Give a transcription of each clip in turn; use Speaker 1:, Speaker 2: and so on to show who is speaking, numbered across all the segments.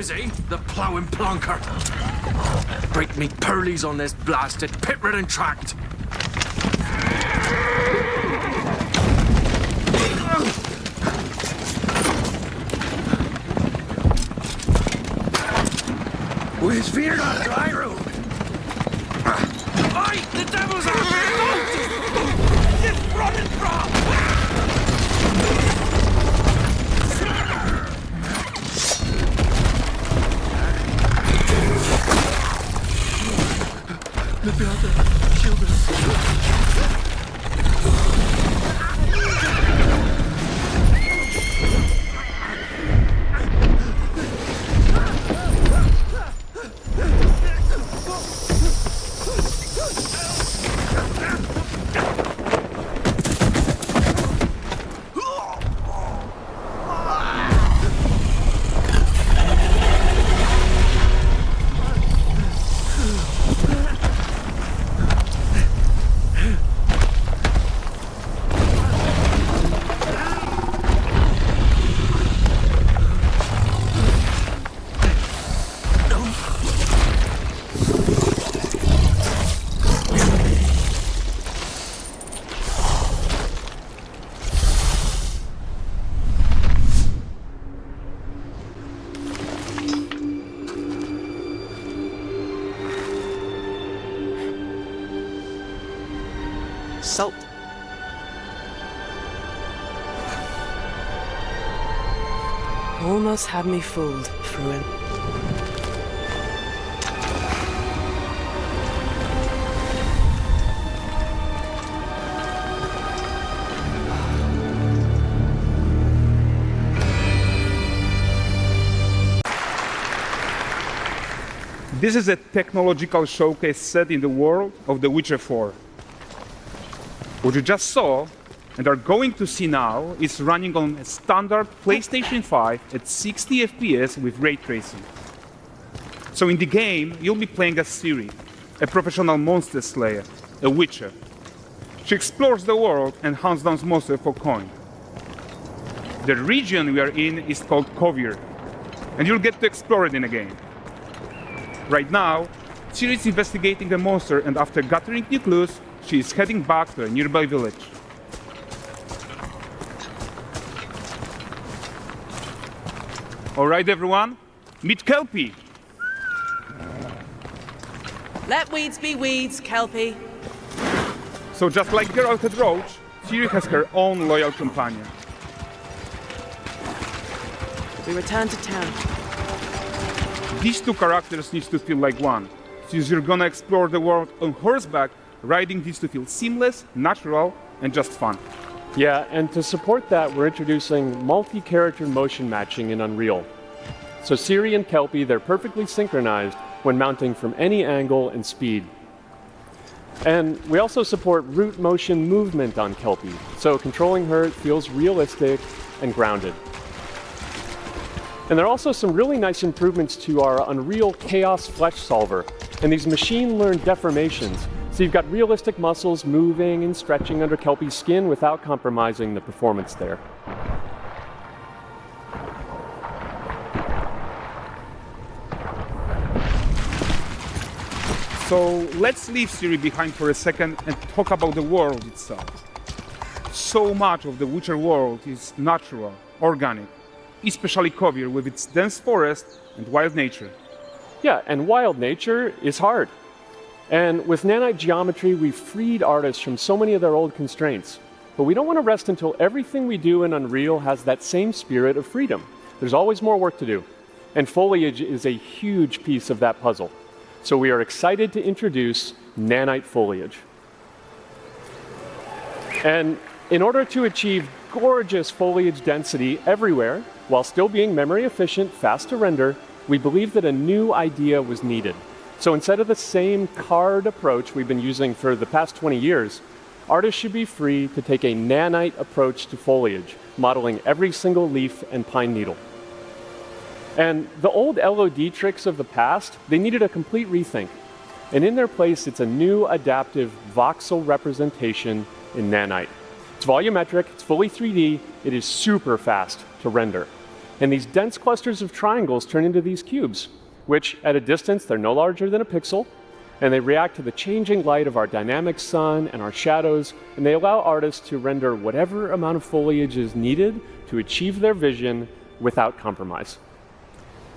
Speaker 1: is he? The ploughing plonker. Break me pearlies on this blasted pit-ridden tract. Where's Fear on dry road? Oi! The devil's out there! Just running from! Let me out there. Shield him.
Speaker 2: Salt.
Speaker 3: Almost had me fooled, Fruin.
Speaker 4: This is a technological showcase set in the world of The Witcher 4. What you just saw and are going to see now is running on a standard PlayStation 5 at 60 FPS with ray tracing. So in the game, you'll be playing as Ciri, a professional monster slayer, a witcher. She explores the world and hunts down monsters for coin. The region we are in is called Kovir, and you'll get to explore it in the game. Right now, Ciri is investigating a monster, and after gathering new clues, she is heading back to a nearby village. All right, everyone, meet Kelpie.
Speaker 3: Let weeds be weeds, Kelpie.
Speaker 4: So just like Geralt had Roach, Ciri has her own loyal companion.
Speaker 3: We return to town.
Speaker 4: These two characters need to feel like one. Since you're gonna explore the world on horseback, riding needs to feel seamless, natural, and just fun.
Speaker 5: Yeah, and to support that, we're introducing multi-character motion matching in Unreal. So Ciri and Kelpie, they're perfectly synchronized when mounting from any angle and speed. And we also support root motion movement on Kelpie, so controlling her feels realistic and grounded. And there are also some really nice improvements to our Unreal Chaos Flesh Solver and these machine-learned deformations. So you've got realistic muscles moving and stretching under Kelpie's skin without compromising the performance there.
Speaker 4: So let's leave Ciri behind for a second and talk about the world itself. So much of the Witcher world is natural, organic, especially Kovir with its dense forest and wild nature.
Speaker 5: Yeah, and wild nature is hard. And with nanite geometry, we've freed artists from so many of their old constraints. But we don't want to rest until everything we do in Unreal has that same spirit of freedom. There's always more work to do. And foliage is a huge piece of that puzzle. So we are excited to introduce nanite foliage. And in order to achieve gorgeous foliage density everywhere, while still being memory efficient, fast to render, we believe that a new idea was needed. So instead of the same card approach we've been using for the past 20 years, artists should be free to take a nanite approach to foliage, modeling every single leaf and pine needle. And the old LOD tricks of the past, they needed a complete rethink. And in their place, it's a new adaptive voxel representation in nanite. It's volumetric, it's fully 3D, it is super fast to render. And these dense clusters of triangles turn into these cubes, which at a distance, they're no larger than a pixel, and they react to the changing light of our dynamic sun and our shadows, and they allow artists to render whatever amount of foliage is needed to achieve their vision without compromise.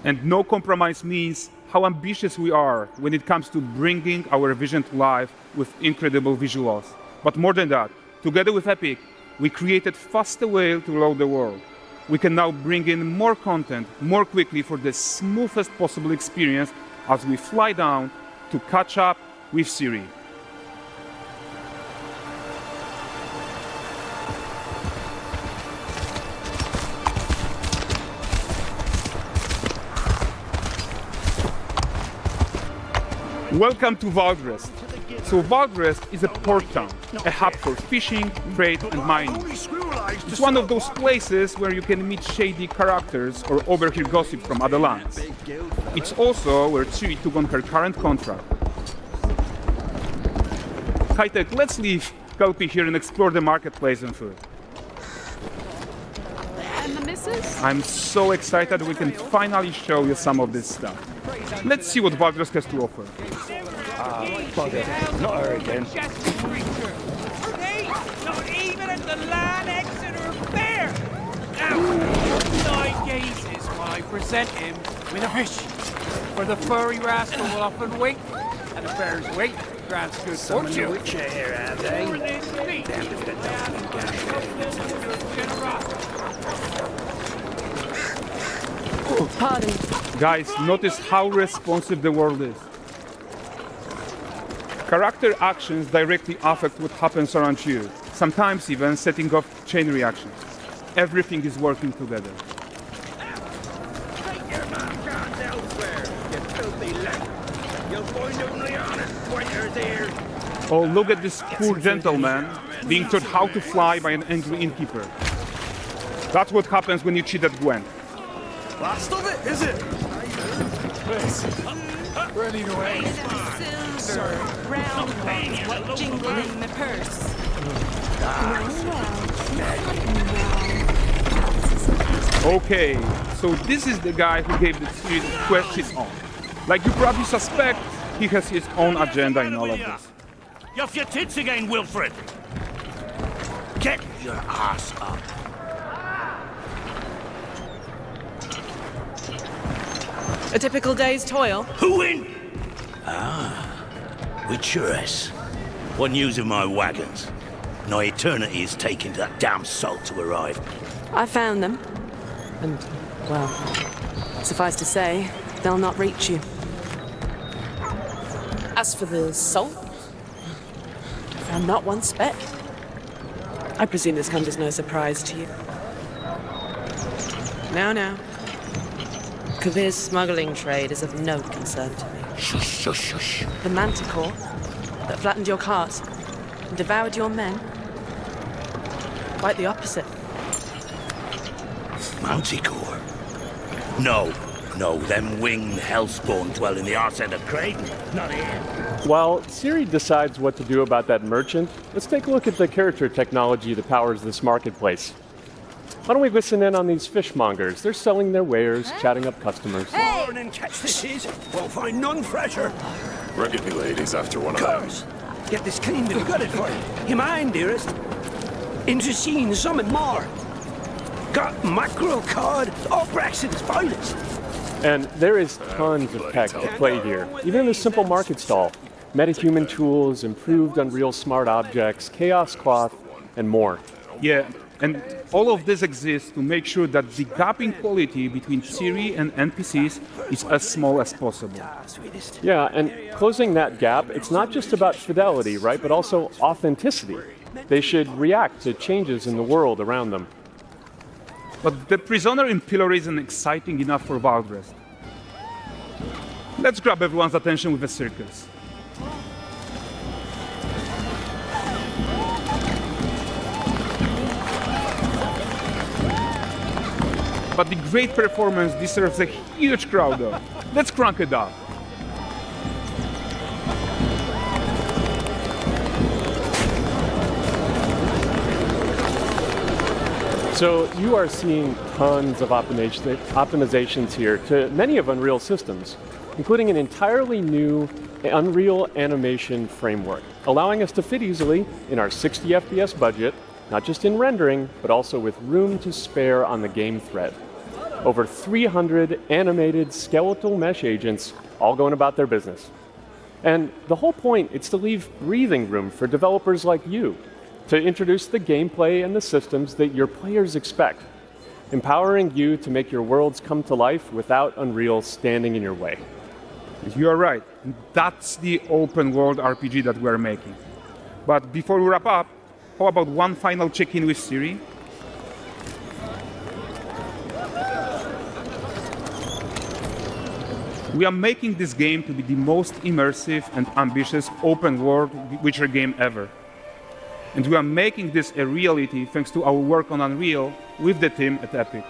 Speaker 4: And no compromise means how ambitious we are when it comes to bringing our vision to life with incredible visuals. But more than that, together with Epic, we created faster way to load the world. We can now bring in more content more quickly for the smoothest possible experience as we fly down to catch up with Siri. Welcome to Valdrest. So Valdrest is a port town, a hub for fishing, trade and mining. It's one of those places where you can meet shady characters or overhear gossip from other lands. It's also where Ciri took on her current contract. High-tech, let's leave Kelpie here and explore the marketplace and food.
Speaker 2: And the missus?
Speaker 4: I'm so excited we can finally show you some of this stuff. Let's see what Valdrest has to offer.
Speaker 6: Not her again.
Speaker 7: Hey, not even at the Land Exeter Fair! Now, 9 gazes while I present him with a fish. For the furry rascal will often wait, and the fair's weight grants good fortune.
Speaker 6: Which here, have they?
Speaker 3: Pardon.
Speaker 4: Guys, notice how responsive the world is. Character actions directly affect what happens around you, sometimes even setting off chain reactions. Everything is working together.
Speaker 6: Take your man guns elsewhere, you filthy left. You'll find only honest pointers here.
Speaker 4: Oh, look at this poor gentleman being taught how to fly by an angry innkeeper. That's what happens when you cheat at Gwent.
Speaker 1: Last of it, is it?
Speaker 7: Ready to aim.
Speaker 2: Silver, round ones, what jingle in the purse.
Speaker 4: Okay, so this is the guy who gave the series quest his own. Like you probably suspect, he has his own agenda in all of this.
Speaker 6: You're off your tits again, Wilfred. Get your ass up.
Speaker 3: A typical day's toil.
Speaker 6: Who in? With Churres. One using my wagons. No eternity is taking that damn salt to arrive.
Speaker 3: I found them. And, well, suffice to say, they'll not reach you. As for the salt, I found not one speck. I presume this comes as no surprise to you. Now. Kavir's smuggling trade is of no concern to me.
Speaker 6: Shush, shush, shush.
Speaker 3: The manticore that flattened your cart and devoured your men. Quite the opposite.
Speaker 6: Manticore? No, them winged hellspawn dwell in the arse end of Creighton. Not here.
Speaker 5: While Ciri decides what to do about that merchant, let's take a look at the character technology that powers this marketplace. Why don't we listen in on these fishmongers? They're selling their wares, chatting up customers.
Speaker 6: Morning, catch fishes. Won't find none fresher.
Speaker 8: Rugged me ladies after one of
Speaker 6: Course. Get this cleaned and gutted for you. You mind, dearest? Into seeing something more. Got mackerel, cod, all Braxton's finest.
Speaker 5: And there is tons of tech at play here, even in this simple market stall. Metahuman tools, improved Unreal smart objects, chaos cloth, and more.
Speaker 4: Yeah, and all of this exists to make sure that the gap in quality between Ciri and NPCs is as small as possible.
Speaker 5: Yeah, and closing that gap, it's not just about fidelity, right, but also authenticity. They should react to changes in the world around them.
Speaker 4: But the prisoner in Pillory isn't exciting enough for Valdrest. Let's grab everyone's attention with a circus. But the great performance deserves a huge crowd though. Let's crank it up.
Speaker 5: So you are seeing tons of optimizations here to many of Unreal's systems, including an entirely new Unreal animation framework, allowing us to fit easily in our 60 FPS budget, not just in rendering, but also with room to spare on the game thread. Over 300 animated skeletal mesh agents all going about their business. And the whole point is to leave breathing room for developers like you to introduce the gameplay and the systems that your players expect, empowering you to make your worlds come to life without Unreal standing in your way.
Speaker 4: You are right. That's the open world RPG that we're making. But before we wrap up, how about one final check-in with Siri? We are making this game to be the most immersive and ambitious open world Witcher game ever. And we are making this a reality thanks to our work on Unreal with the team at Epic.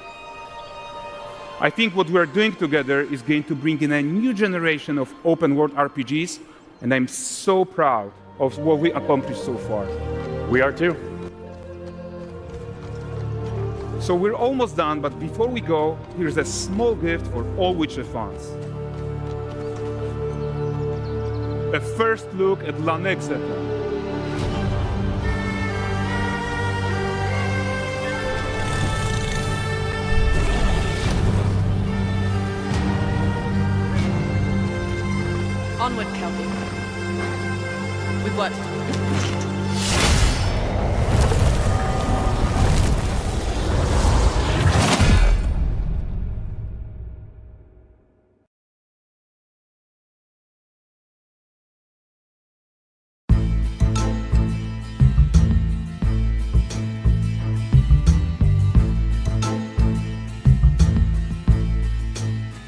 Speaker 4: I think what we are doing together is going to bring in a new generation of open world RPGs, and I'm so proud of what we accomplished so far.
Speaker 5: We are too.
Speaker 4: So we're almost done, but before we go, here's a small gift for all Witcher fans. A first look at La Nexeta.
Speaker 3: Onward, Kelby. With what?